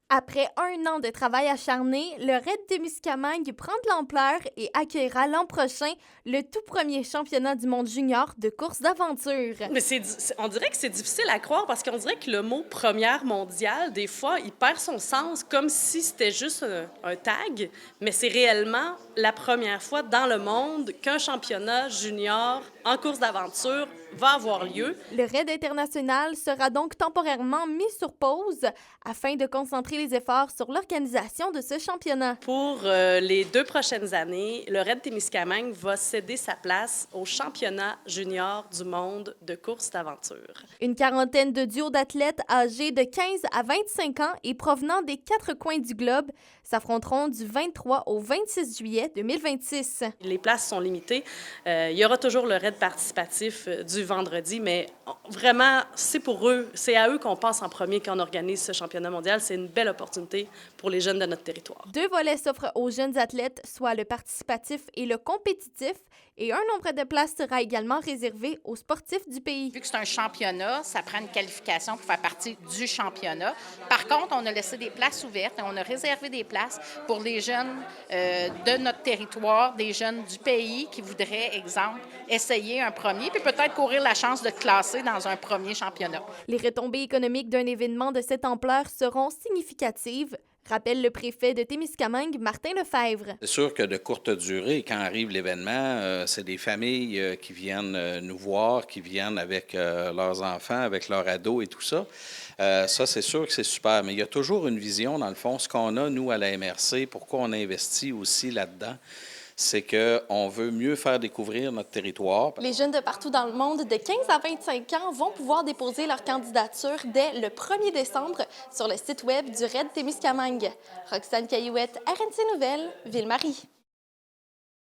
Après un an de travail acharné, le Raid Témiscamingue prend de l'ampleur et accueillera l'an prochain le tout premier championnat du monde junior de course d'aventure. Mais on dirait que c'est difficile à croire parce qu'on dirait que le mot première mondiale, des fois, il perd son sens comme si c'était juste un tag, mais c'est réellement la première fois dans le monde qu'un championnat junior en course d'aventure va avoir lieu. Le Raid international sera donc temporairement mis sur pause afin de concentrer les efforts sur l'organisation de ce championnat. Pour les 2 prochaines années, le Raid Témiscamingue va céder sa place au championnat junior du monde de course d'aventure. Une quarantaine de duos d'athlètes âgés de 15 à 25 ans et provenant des 4 coins du globe s'affronteront du 23 au 26 juillet 2026. Les places sont limitées. Il y aura toujours le raid participatif du vendredi, mais vraiment, c'est pour eux, c'est à eux qu'on pense en premier quand on organise ce championnat mondial. C'est une belle opportunité pour les jeunes de notre territoire. 2 volets s'offrent aux jeunes athlètes, soit le participatif et le compétitif, et un nombre de places sera également réservé aux sportifs du pays. Vu que c'est un championnat, ça prend une qualification pour faire partie du championnat. Par contre, on a laissé des places ouvertes et on a réservé des places pour les jeunes de notre territoire, des jeunes du pays qui voudraient, exemple, essayer un premier, puis peut-être courir la chance de classer dans un premier championnat. Les retombées économiques d'un événement de cette ampleur seront significatives, rappelle le préfet de Témiscamingue, Martin Lefebvre. C'est sûr que de courte durée, quand arrive l'événement, c'est des familles qui viennent nous voir, qui viennent avec leurs enfants, avec leurs ados et tout ça. Ça, c'est sûr que c'est super. Mais il y a toujours une vision, dans le fond. Ce qu'on a, nous, à la MRC, pourquoi on investit aussi là-dedans, c'est qu'on veut mieux faire découvrir notre territoire. Les jeunes de partout dans le monde de 15 à 25 ans vont pouvoir déposer leur candidature dès le 1er décembre sur le site web du Raid Témiscamingue. Roxane Caillouette, RNC Nouvelles, Ville-Marie.